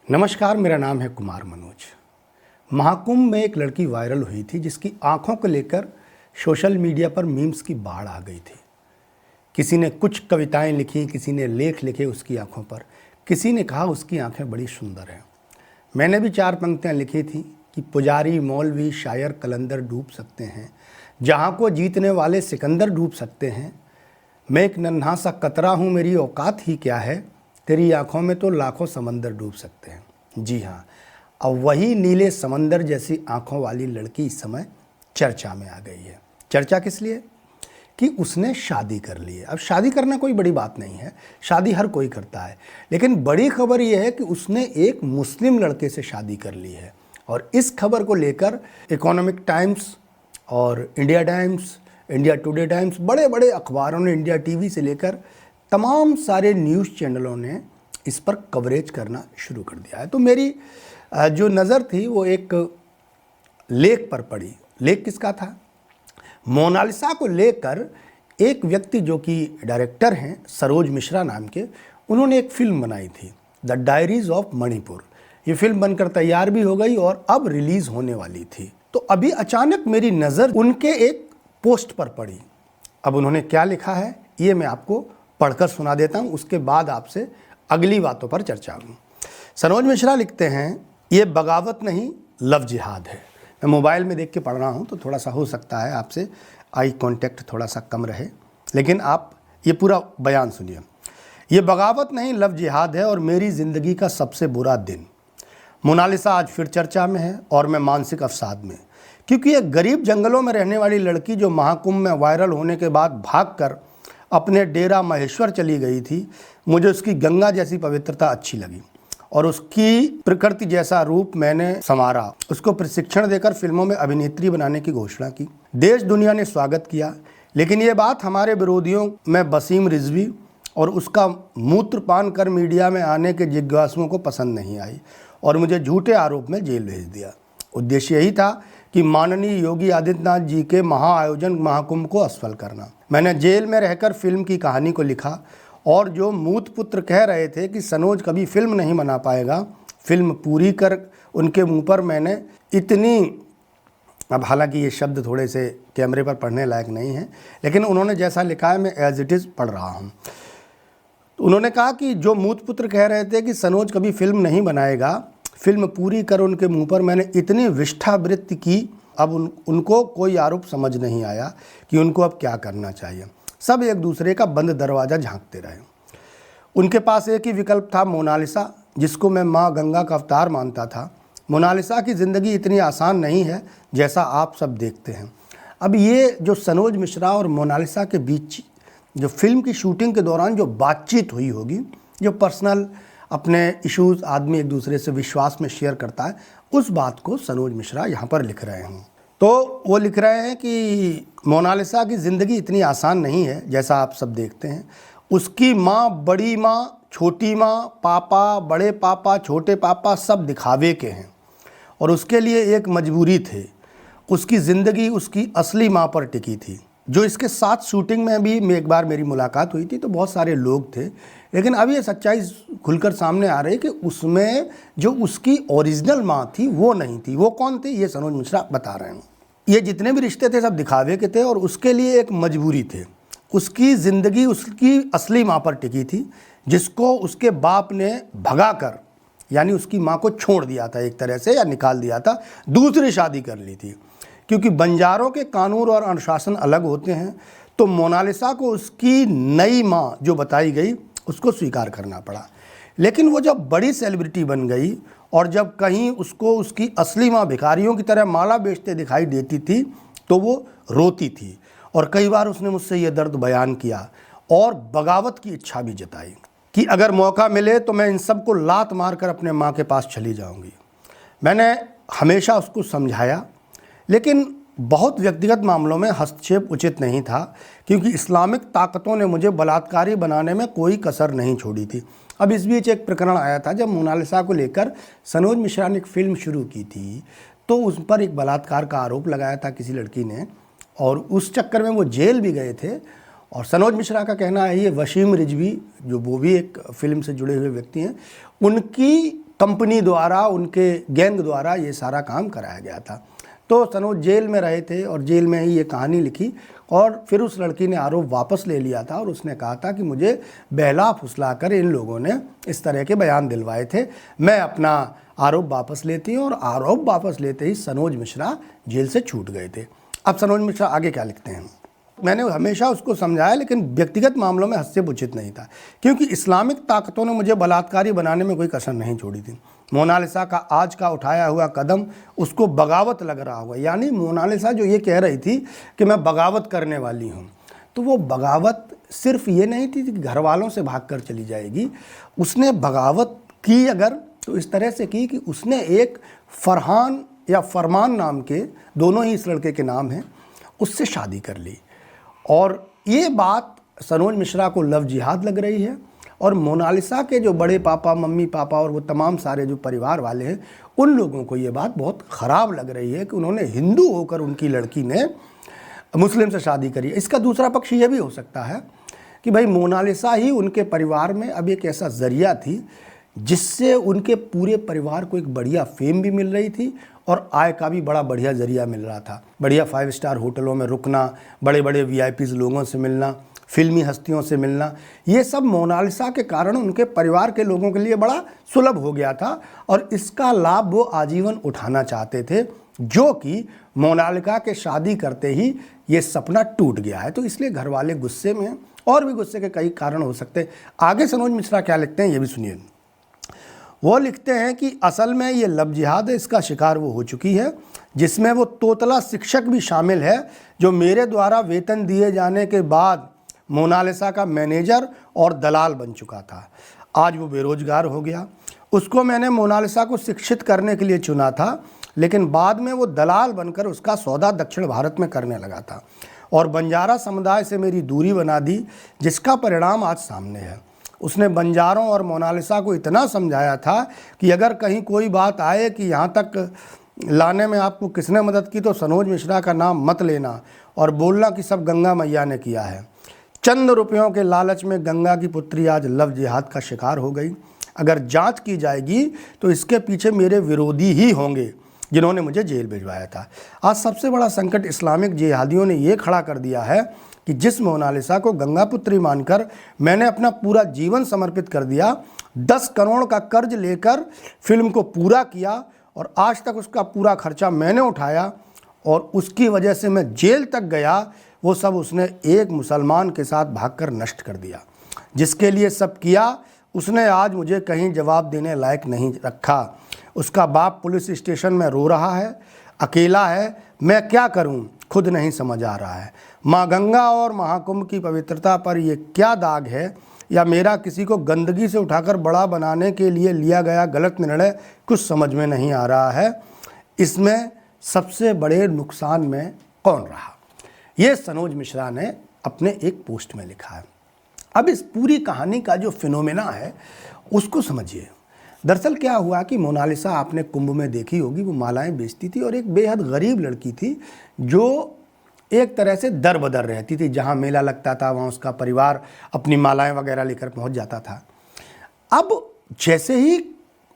नमस्कार, मेरा नाम है कुमार मनोज। महाकुंभ में एक लड़की वायरल हुई थी जिसकी आंखों को लेकर सोशल मीडिया पर मीम्स की बाढ़ आ गई थी। किसी ने कुछ कविताएं लिखी, किसी ने लेख लिखे उसकी आंखों पर, किसी ने कहा उसकी आंखें बड़ी सुंदर हैं। मैंने भी 4 पंक्तियां लिखी थी कि पुजारी, मौलवी, शायर, कलंदर डूब सकते हैं, जहां को जीतने वाले सिकंदर डूब सकते हैं। मैं एक नन्हा सा कतरा हूँ, मेरी औकात ही क्या है, तेरी आंखों में तो लाखों समंदर डूब सकते हैं। जी हाँ, अब वही नीले समंदर जैसी आंखों वाली लड़की इस समय चर्चा में आ गई है। चर्चा किस लिए? कि उसने शादी कर ली है। अब शादी करना कोई बड़ी बात नहीं है, शादी हर कोई करता है, लेकिन बड़ी खबर यह है कि उसने एक मुस्लिम लड़के से शादी कर ली है। और इस खबर को लेकर इकोनॉमिक टाइम्स और India times, India today times, बड़े बड़े अखबारों ने, इंडिया टीवी से लेकर तमाम सारे न्यूज़ चैनलों ने इस पर कवरेज करना शुरू कर दिया है। तो मेरी जो नज़र थी वो एक लेख पर पड़ी। लेख किसका था? मोनालिसा को लेकर एक व्यक्ति जो कि डायरेक्टर हैं, सरोज मिश्रा नाम के, उन्होंने एक फिल्म बनाई थी, द डायरीज ऑफ मणिपुर। ये फिल्म बनकर तैयार भी हो गई और अब रिलीज़ होने वाली थी। तो अभी अचानक मेरी नज़र उनके एक पोस्ट पर पड़ी। अब उन्होंने क्या लिखा है ये मैं आपको पढ़कर सुना देता हूँ, उसके बाद आपसे अगली बातों पर चर्चा होगी। सरोज मिश्रा लिखते हैं, ये बगावत नहीं लव जिहाद है। मैं मोबाइल में देख के पढ़ रहा हूँ तो थोड़ा सा हो सकता है आपसे आई कांटेक्ट थोड़ा सा कम रहे, लेकिन आप ये पूरा बयान सुनिए। ये बगावत नहीं लव जिहाद है और मेरी ज़िंदगी का सबसे बुरा दिन। मोनालिसा आज फिर चर्चा में है और मैं मानसिक अवसाद में, क्योंकि एक गरीब जंगलों में रहने वाली लड़की जो महाकुंभ में वायरल होने के बाद भागकर अपने डेरा महेश्वर चली गई थी, मुझे उसकी गंगा जैसी पवित्रता अच्छी लगी और उसकी प्रकृति जैसा रूप मैंने संवारा। उसको प्रशिक्षण देकर फिल्मों में अभिनेत्री बनाने की घोषणा की। देश दुनिया ने स्वागत किया, लेकिन ये बात हमारे विरोधियों में वसीम रिजवी और उसका मूत्रपान कर मीडिया में आने के जिज्ञासुओं को पसंद नहीं आई और मुझे झूठे आरोप में जेल भेज दिया। उद्देश्य यही था कि माननीय योगी आदित्यनाथ जी के महाआयोजन महाकुंभ को असफल करना। मैंने जेल में रहकर फिल्म की कहानी को लिखा और जो मूत पुत्र कह रहे थे कि सनोज कभी फिल्म नहीं बना पाएगा, फिल्म पूरी कर उनके मुंह पर मैंने इतनी, अब हालांकि ये शब्द थोड़े से कैमरे पर पढ़ने लायक नहीं है, लेकिन उन्होंने जैसा लिखा है मैं एज इट इज़ पढ़ रहा हूँ। उन्होंने कहा कि जो मूत पुत्र कह रहे थे कि सनोज कभी फिल्म नहीं बनाएगा, फिल्म पूरी कर उनके मुंह पर मैंने इतनी विष्ठावृत्ति की, अब उनको कोई आरोप समझ नहीं आया कि उनको अब क्या करना चाहिए। सब एक दूसरे का बंद दरवाज़ा झांकते रहे। उनके पास एक ही विकल्प था, मोनालिसा, जिसको मैं माँ गंगा का अवतार मानता था। मोनालिसा की ज़िंदगी इतनी आसान नहीं है जैसा आप सब देखते हैं। अब ये जो सरोज मिश्रा और मोनालिसा के बीच जो फिल्म की शूटिंग के दौरान जो बातचीत हुई होगी, जो पर्सनल अपने इश्यूज़ आदमी एक दूसरे से विश्वास में शेयर करता है, उस बात को सरोज मिश्रा यहाँ पर लिख रहे हैं। तो वो लिख रहे हैं कि मोनालिसा की ज़िंदगी इतनी आसान नहीं है जैसा आप सब देखते हैं। उसकी माँ, बड़ी माँ, छोटी माँ, पापा, बड़े पापा, छोटे पापा सब दिखावे के हैं और उसके लिए एक मजबूरी थी। उसकी ज़िंदगी उसकी असली माँ पर टिकी थी। जो इसके साथ शूटिंग में भी एक बार मेरी मुलाकात हुई थी तो बहुत सारे लोग थे, लेकिन अब ये सच्चाई खुलकर सामने आ रही कि उसमें जो उसकी ओरिजिनल माँ थी वो नहीं थी। वो कौन थी ये सरोज मिश्रा बता रहे हैं। ये जितने भी रिश्ते थे सब दिखावे के थे और उसके लिए एक मजबूरी थे। उसकी ज़िंदगी उसकी असली माँ पर टिकी थी, जिसको उसके बाप ने भगा कर, यानी उसकी माँ को छोड़ दिया था एक तरह से, या निकाल दिया था, दूसरी शादी कर ली थी। क्योंकि बंजारों के कानून और अनुशासन अलग होते हैं, तो मोनालिसा को उसकी नई माँ जो बताई गई उसको स्वीकार करना पड़ा। लेकिन वो जब बड़ी सेलिब्रिटी बन गई और जब कहीं उसको उसकी असली माँ भिखारियों की तरह माला बेचते दिखाई देती थी तो वो रोती थी और कई बार उसने मुझसे ये दर्द बयान किया और बगावत की इच्छा भी जताई कि अगर मौका मिले तो मैं इन सबको लात मारकर अपने माँ के पास चली जाऊँगी। मैंने हमेशा उसको समझाया, लेकिन बहुत व्यक्तिगत मामलों में हस्तक्षेप उचित नहीं था, क्योंकि इस्लामिक ताकतों ने मुझे बलात्कारी बनाने में कोई कसर नहीं छोड़ी थी। अब इस बीच एक प्रकरण आया था जब मोनालिसा को लेकर सरोज मिश्रा ने एक फिल्म शुरू की थी, तो उस पर एक बलात्कार का आरोप लगाया था किसी लड़की ने और उस चक्कर में वो जेल भी गए थे और सनोज मिश्रा का कहना है ये वसीम रिजवी, जो वो भी एक फिल्म से जुड़े हुए व्यक्ति हैं, उनकी कंपनी द्वारा, उनके गैंग द्वारा ये सारा काम कराया गया था। तो सनोज जेल में रहे थे और जेल में ही ये कहानी लिखी और फिर उस लड़की ने आरोप वापस ले लिया था और उसने कहा था कि मुझे बहला फुसला कर इन लोगों ने इस तरह के बयान दिलवाए थे, मैं अपना आरोप वापस लेती हूँ। और आरोप वापस लेते ही सनोज मिश्रा जेल से छूट गए थे। अब सनोज मिश्रा आगे क्या लिखते हैं? मैंने हमेशा उसको समझाया, लेकिन व्यक्तिगत मामलों में हस्तक्षेप उचित नहीं था, क्योंकि इस्लामिक ताकतों ने मुझे बलात्कारी बनाने में कोई कसर नहीं छोड़ी थी। मोनालिसा का आज का उठाया हुआ कदम उसको बगावत लग रहा होगा, यानी मोनालिसा जो ये कह रही थी कि मैं बगावत करने वाली हूँ, तो वो बगावत सिर्फ ये नहीं थी कि घर वालों से भागकर चली जाएगी। उसने बगावत की अगर तो इस तरह से की कि उसने एक फरहान या फरमान नाम के, दोनों ही इस लड़के के नाम हैं, उससे शादी कर ली। और ये बात सनोज मिश्रा को लव जिहाद लग रही है और मोनालिसा के जो बड़े पापा, मम्मी पापा और वो तमाम सारे जो परिवार वाले हैं, उन लोगों को ये बात बहुत ख़राब लग रही है कि उन्होंने हिंदू होकर उनकी लड़की ने मुस्लिम से शादी करी। इसका दूसरा पक्ष ये भी हो सकता है कि भाई मोनालिसा ही उनके परिवार में अब एक ऐसा ज़रिया थी जिससे उनके पूरे परिवार को एक बढ़िया फेम भी मिल रही थी और आय का भी बड़ा बढ़िया ज़रिया मिल रहा था। बढ़िया 5 स्टार होटलों में रुकना, बड़े बड़े VIPs लोगों से मिलना, फिल्मी हस्तियों से मिलना, ये सब मोनालिसा के कारण उनके परिवार के लोगों के लिए बड़ा सुलभ हो गया था और इसका लाभ वो आजीवन उठाना चाहते थे, जो कि मोनालिसा के शादी करते ही ये सपना टूट गया है। तो इसलिए घर वाले गुस्से में, और भी गुस्से के कई कारण हो सकते हैं। आगे सनोज मिश्रा क्या लिखते हैं ये भी सुनिए। वो लिखते हैं कि असल में ये लव जिहाद है, इसका शिकार वो हो चुकी है, जिसमें वो तोतला शिक्षक भी शामिल है जो मेरे द्वारा वेतन दिए जाने के बाद मोनालिसा का मैनेजर और दलाल बन चुका था। आज वो बेरोजगार हो गया। उसको मैंने मोनालिसा को शिक्षित करने के लिए चुना था, लेकिन बाद में वो दलाल बनकर उसका सौदा दक्षिण भारत में करने लगा था और बंजारा समुदाय से मेरी दूरी बना दी, जिसका परिणाम आज सामने है। उसने बंजारों और मोनालिसा को इतना समझाया था कि अगर कहीं कोई बात आए कि यहाँ तक लाने में आपको किसने मदद की, तो सनोज मिश्रा का नाम मत लेना और बोलना कि सब गंगा मैया ने किया है। चंद रुपयों के लालच में गंगा की पुत्री आज लव जिहाद का शिकार हो गई। अगर जांच की जाएगी तो इसके पीछे मेरे विरोधी ही होंगे जिन्होंने मुझे जेल भिजवाया था। आज सबसे बड़ा संकट इस्लामिक जिहादियों ने ये खड़ा कर दिया है कि जिस मोनालिसा को गंगा पुत्री मानकर मैंने अपना पूरा जीवन समर्पित कर दिया, 10 करोड़ का कर्ज लेकर फिल्म को पूरा किया और आज तक उसका पूरा खर्चा मैंने उठाया और उसकी वजह से मैं जेल तक गया, वो सब उसने एक मुसलमान के साथ भागकर नष्ट कर दिया। जिसके लिए सब किया उसने आज मुझे कहीं जवाब देने लायक नहीं रखा। उसका बाप पुलिस स्टेशन में रो रहा है, अकेला है, मैं क्या करूं खुद नहीं समझ आ रहा है। माँ गंगा और महाकुंभ की पवित्रता पर ये क्या दाग है, या मेरा किसी को गंदगी से उठाकर बड़ा बनाने के लिए लिया गया गलत निर्णय, कुछ समझ में नहीं आ रहा है। इसमें सबसे बड़े नुकसान में कौन रहा? ये सनोज मिश्रा ने अपने एक पोस्ट में लिखा है। अब इस पूरी कहानी का जो फिनोमेना है उसको समझिए। दरअसल क्या हुआ कि मोनालिसा आपने कुंभ में देखी होगी, वो मालाएं बेचती थी और एक बेहद गरीब लड़की थी जो एक तरह से दर बदर रहती थी। जहाँ मेला लगता था वहाँ उसका परिवार अपनी मालाएं वगैरह लेकर पहुँच जाता था। अब जैसे ही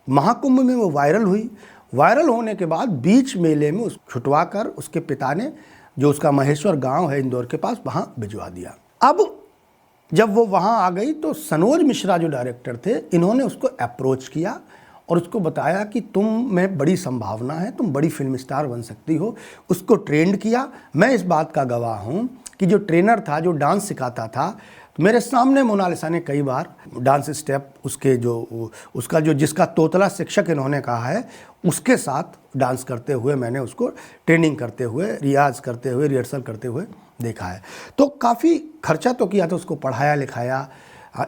महाकुंभ में वो वायरल हुई, वायरल होने के बाद बीच मेले में उस छुटवा कर उसके पिता ने, जो उसका महेश्वर गांव है इंदौर के पास, वहाँ भिजवा दिया। अब जब वो वहाँ आ गई तो सनोज मिश्रा जो डायरेक्टर थे, इन्होंने उसको अप्रोच किया और उसको बताया कि तुम में बड़ी संभावना है, तुम बड़ी फिल्म स्टार बन सकती हो। उसको ट्रेंड किया। मैं इस बात का गवाह हूँ कि जो ट्रेनर था, जो डांस सिखाता था, तो मेरे सामने मोनालिसा ने कई बार डांस स्टेप उसके उसका जिसका तोतला शिक्षक इन्होंने कहा है, उसके साथ डांस करते हुए मैंने उसको ट्रेनिंग करते हुए, रियाज करते हुए, रिहर्सल करते हुए देखा है। तो काफ़ी खर्चा तो किया था, उसको पढ़ाया लिखाया,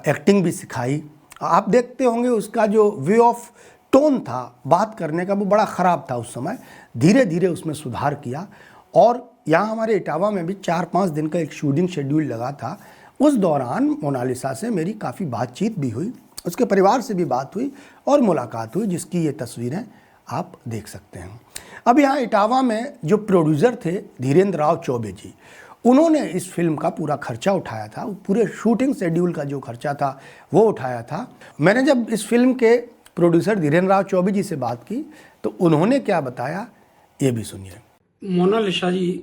एक्टिंग भी सिखाई। आप देखते होंगे उसका जो वे ऑफ टोन था बात करने का, वो बड़ा ख़राब था उस समय। धीरे धीरे उसमें सुधार किया और यहाँ हमारे इटावा में भी 4-5 दिन का एक शूटिंग शेड्यूल लगा था। उस दौरान मोनालिसा से मेरी काफ़ी बातचीत भी हुई, उसके परिवार से भी बात हुई और मुलाकात हुई, जिसकी ये तस्वीरें आप देख सकते हैं। अब यहाँ इटावा में जो प्रोड्यूसर थे धीरेन्द्र राव चौबे जी, उन्होंने इस फिल्म का पूरा खर्चा उठाया था, पूरे शूटिंग शेड्यूल का जो खर्चा था वो उठाया था। मैंने जब इस फिल्म के प्रोड्यूसर धीरेन्द्र राव चौबे जी से बात की तो उन्होंने क्या बताया, ये भी सुनिए। मोनालिसा जी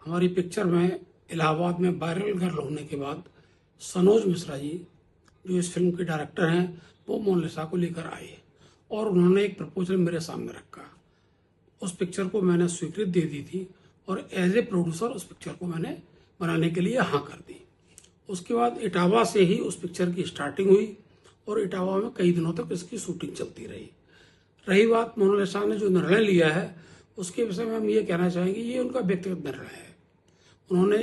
हमारी पिक्चर में इलाहाबाद में वायरल गर्ल होने के बाद सनोज मिश्रा जी जो इस फिल्म के डायरेक्टर हैं वो मोनालिसा को लेकर आए और उन्होंने एक प्रपोजल मेरे सामने रखा। उस पिक्चर को मैंने स्वीकृति दे दी थी और एज ए प्रोड्यूसर उस पिक्चर को मैंने बनाने के लिए हाँ कर दी। उसके बाद इटावा से ही उस पिक्चर की स्टार्टिंग हुई और इटावा में कई दिनों तक इसकी शूटिंग चलती रही। रही बात मोनालिसा ने जो निर्णय लिया है उसके विषय में हम ये कहना चाहेंगे ये उनका व्यक्तिगत निर्णय है। उन्होंने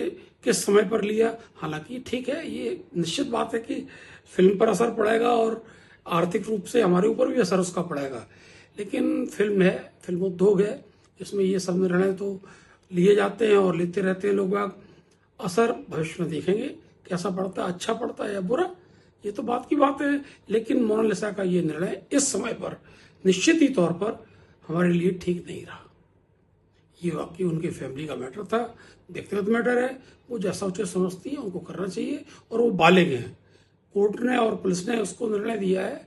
किस समय पर लिया, हालांकि ठीक है, ये निश्चित बात है कि फिल्म पर असर पड़ेगा और आर्थिक रूप से हमारे ऊपर भी असर उसका पड़ेगा, लेकिन फिल्म है, फिल्म उद्योग है, इसमें ये सब निर्णय तो लिए जाते हैं और लेते रहते हैं लोग बाग। असर भविष्य में देखेंगे कैसा पड़ता है, अच्छा पड़ता है या बुरा, ये तो बात की बात है। लेकिन मोनालिसा का ये निर्णय इस समय पर निश्चित ही तौर पर हमारे लिए ठीक नहीं रहा। ये वाकई उनकी फैमिली का मैटर था, व्यक्तिगत मैटर है, वो जैसा उचित समझती है उनको करना चाहिए और वो बालिग हैं। कोर्ट ने और पुलिस ने उसको निर्णय दिया है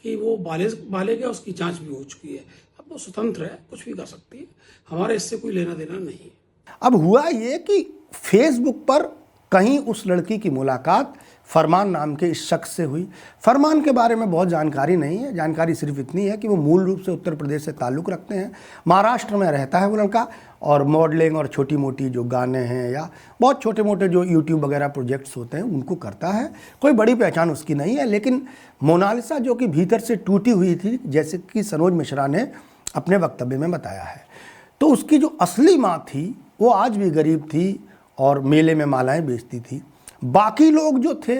कि वो बालिग है, उसकी जांच भी हो चुकी है, अब वो स्वतंत्र है, कुछ भी कर सकती है, हमारे इससे कोई लेना देना नहीं है। अब हुआ ये कि फेसबुक पर कहीं उस लड़की की मुलाकात फरमान नाम के इस शख्स से हुई। फरमान के बारे में बहुत जानकारी नहीं है, जानकारी सिर्फ इतनी है कि वो मूल रूप से उत्तर प्रदेश से ताल्लुक़ रखते हैं, महाराष्ट्र में रहता है वो लड़का, और मॉडलिंग और छोटी मोटी जो गाने हैं या बहुत छोटे मोटे जो यूट्यूब वगैरह प्रोजेक्ट्स होते हैं उनको करता है। कोई बड़ी पहचान उसकी नहीं है। लेकिन मोनालिसा जो कि भीतर से टूटी हुई थी, जैसे कि सनोज मिश्रा ने अपने वक्तव्य में बताया है, तो उसकी जो असली माँ थी वो आज भी गरीब थी और मेले में मालाएं बेचती थी। बाकी लोग जो थे,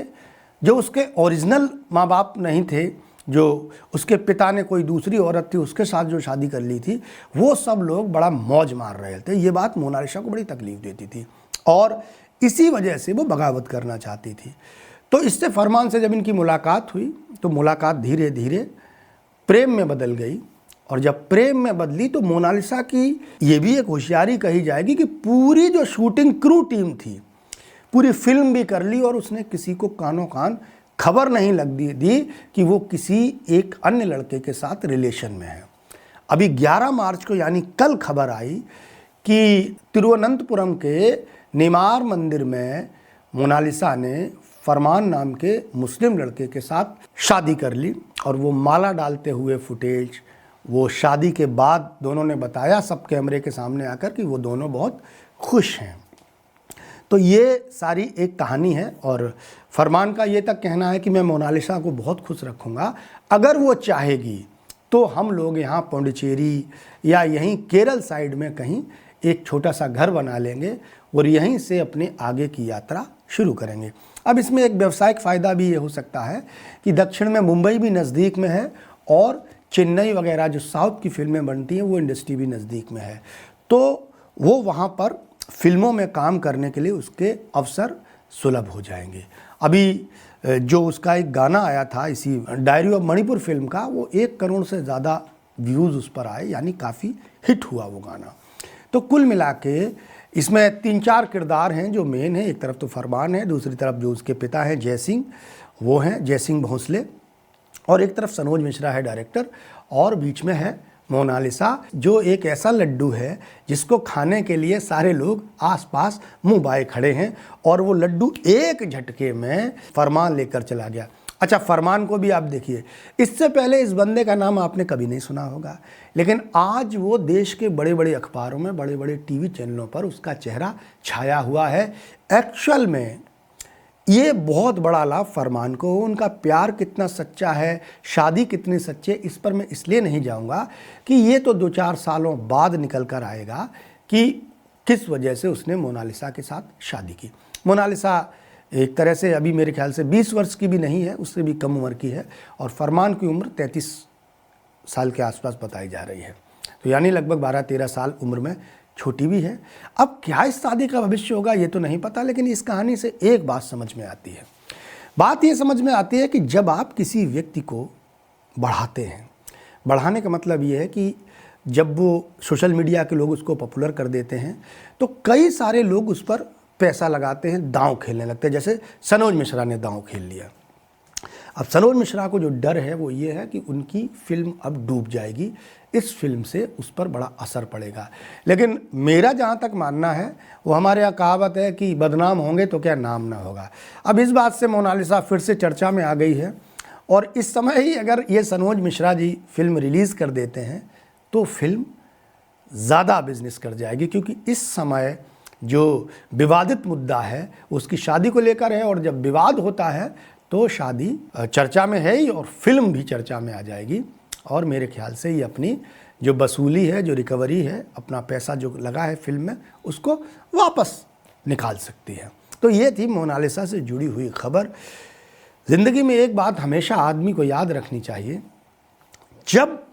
जो उसके ओरिजिनल माँ बाप नहीं थे, जो उसके पिता ने कोई दूसरी औरत थी उसके साथ जो शादी कर ली थी, वो सब लोग बड़ा मौज मार रहे थे। ये बात मोनालिसा को बड़ी तकलीफ देती थी और इसी वजह से वो बगावत करना चाहती थी। तो इससे फरमान से जब इनकी मुलाकात हुई तो मुलाकात धीरे धीरे प्रेम में बदल गई, और जब प्रेम में बदली तो मोनालिसा की ये भी एक होशियारी कही जाएगी कि पूरी जो शूटिंग क्रू टीम थी, पूरी फिल्म भी कर ली और उसने किसी को कानों कान खबर नहीं लग दी कि वो किसी एक अन्य लड़के के साथ रिलेशन में है। अभी 11 मार्च को यानी कल खबर आई कि तिरुवनंतपुरम के नेमार मंदिर में मोनालिसा ने फरमान नाम के मुस्लिम लड़के के साथ शादी कर ली, और वो माला डालते हुए फुटेज, वो शादी के बाद दोनों ने बताया सब कैमरे के सामने आकर कि वो दोनों बहुत खुश हैं। तो ये सारी एक कहानी है और फरमान का ये तक कहना है कि मैं मोनालिसा को बहुत खुश रखूँगा, अगर वो चाहेगी तो हम लोग यहाँ पौंडीचेरी या यहीं केरल साइड में कहीं एक छोटा सा घर बना लेंगे और यहीं से अपने आगे की यात्रा शुरू करेंगे। अब इसमें एक व्यावसायिक फ़ायदा भी ये हो सकता है कि दक्षिण में मुंबई भी नज़दीक में है और चेन्नई वगैरह जो साउथ की फिल्में बनती हैं वो इंडस्ट्री भी नज़दीक में है, तो वो वहाँ पर फिल्मों में काम करने के लिए उसके अवसर सुलभ हो जाएंगे। अभी जो उसका एक गाना आया था इसी डायरी ऑफ मणिपुर फिल्म का, वो 1 करोड़ से ज़्यादा व्यूज़ उस पर आए, यानी काफ़ी हिट हुआ वो गाना। तो कुल मिला के इसमें 3-4 किरदार हैं जो मेन हैं। एक तरफ तो फरमान है, दूसरी तरफ जो उसके पिता हैं जय सिंह, वो हैं जय सिंह भोंसले, और एक तरफ सनोज मिश्रा है डायरेक्टर, और बीच में है मोनालिसा जो एक ऐसा लड्डू है जिसको खाने के लिए सारे लोग आसपास मुंह बाए खड़े हैं, और वो लड्डू एक झटके में फरमान लेकर चला गया। अच्छा, फरमान को भी आप देखिए, इससे पहले इस बंदे का नाम आपने कभी नहीं सुना होगा, लेकिन आज वो देश के बड़े बड़े अखबारों में, बड़े बड़े टीवी चैनलों पर उसका चेहरा छाया हुआ है। एक्चुअल में ये बहुत बड़ा लाभ फरमान को, उनका प्यार कितना सच्चा है, शादी कितनी सच्ची है, इस पर मैं इसलिए नहीं जाऊंगा कि ये तो 2-4 सालों बाद निकल कर आएगा कि किस वजह से उसने मोनालिसा के साथ शादी की। मोनालिसा एक तरह से अभी मेरे ख्याल से 20 वर्ष की भी नहीं है, उससे भी कम उम्र की है, और फरमान की उम्र 33 साल के आसपास बताई जा रही है, तो यानी लगभग 12-13 साल उम्र में छोटी भी है। अब क्या इस शादी का भविष्य होगा ये तो नहीं पता, लेकिन इस कहानी से एक बात समझ में आती है। बात ये समझ में आती है कि जब आप किसी व्यक्ति को बढ़ाते हैं, बढ़ाने का मतलब ये है कि जब वो सोशल मीडिया के लोग उसको पॉपुलर कर देते हैं तो कई सारे लोग उस पर पैसा लगाते हैं, दांव खेलने लगते हैं। जैसे सनोज मिश्रा ने दांव खेल लिया। अब सनोज मिश्रा को जो डर है वो ये है कि उनकी फिल्म अब डूब जाएगी, इस फिल्म से उस पर बड़ा असर पड़ेगा। लेकिन मेरा जहाँ तक मानना है, वो हमारे यहाँ कहावत है कि बदनाम होंगे तो क्या नाम ना होगा। अब इस बात से मोनालिसा फिर से चर्चा में आ गई है और इस समय ही अगर ये सनोज मिश्रा जी फिल्म रिलीज़ कर देते हैं तो फिल्म ज़्यादा बिजनेस कर जाएगी, क्योंकि इस समय जो विवादित मुद्दा है उसकी शादी को लेकर है और जब विवाद होता है तो शादी चर्चा में है ही और फिल्म भी चर्चा में आ जाएगी। और मेरे ख्याल से ये अपनी जो वसूली है, जो रिकवरी है, अपना पैसा जो लगा है फिल्म में, उसको वापस निकाल सकती है। तो ये थी मोनालिसा से जुड़ी हुई खबर। ज़िंदगी में एक बात हमेशा आदमी को याद रखनी चाहिए, जब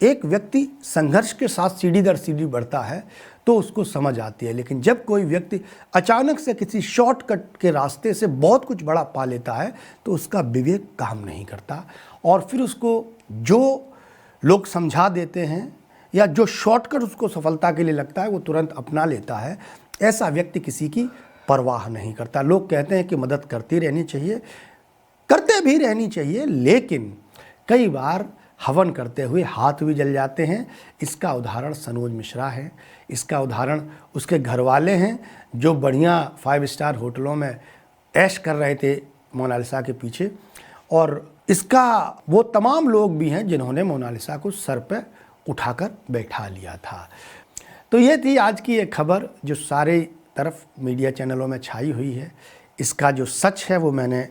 एक व्यक्ति संघर्ष के साथ सीढ़ी दर सीढ़ी बढ़ता है तो उसको समझ आती है, लेकिन जब कोई व्यक्ति अचानक से किसी शॉर्टकट के रास्ते से बहुत कुछ बड़ा पा लेता है तो उसका विवेक काम नहीं करता और फिर उसको जो लोग समझा देते हैं या जो शॉर्टकट उसको सफलता के लिए लगता है वो तुरंत अपना लेता है। ऐसा व्यक्ति किसी की परवाह नहीं करता। लोग कहते हैं कि मदद करती रहनी चाहिए, करते भी रहनी चाहिए, लेकिन कई बार हवन करते हुए हाथ भी जल जाते हैं। इसका उदाहरण सनोज मिश्रा है, इसका उदाहरण उसके घर वाले हैं जो बढ़िया 5 स्टार होटलों में ऐश कर रहे थे मोनालिसा के पीछे, और इसका वो तमाम लोग भी हैं जिन्होंने मोनालिसा को सर पे उठाकर बैठा लिया था। तो ये थी आज की एक खबर जो सारे तरफ मीडिया चैनलों में छाई हुई है। इसका जो सच है वो मैंने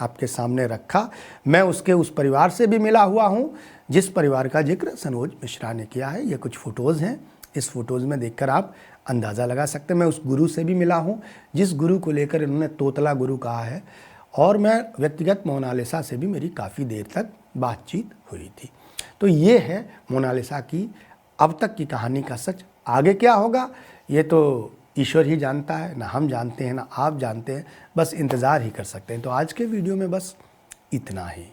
आपके सामने रखा। मैं उसके उस परिवार से भी मिला हुआ हूँ जिस परिवार का जिक्र सनोज मिश्रा ने किया है। ये कुछ फ़ोटोज़ हैं, इस फ़ोटोज़ में देखकर आप अंदाज़ा लगा सकते हैं। मैं उस गुरु से भी मिला हूँ जिस गुरु को लेकर इन्होंने तोतला गुरु कहा है, और मैं व्यक्तिगत मोनालिसा से भी मेरी काफ़ी देर तक बातचीत हुई थी। तो ये है मोनालिसा की अब तक की कहानी का सच। आगे क्या होगा ये तो ईश्वर ही जानता है, ना हम जानते हैं ना आप जानते हैं, बस इंतज़ार ही कर सकते हैं। तो आज के वीडियो में बस इतना ही।